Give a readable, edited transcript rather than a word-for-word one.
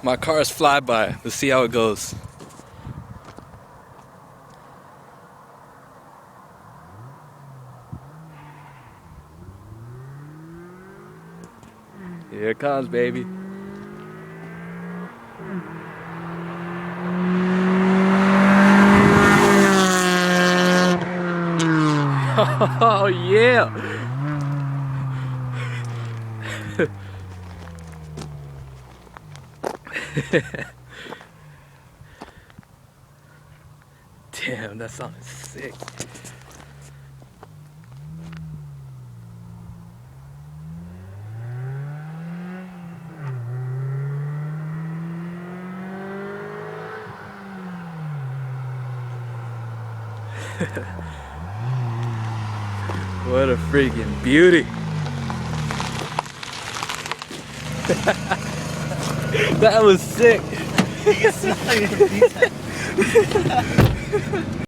My car's flyby. Let's see how it goes. Here it comes, baby. Oh yeah. Damn, that sounded sick. What a freaking beauty. That was sick.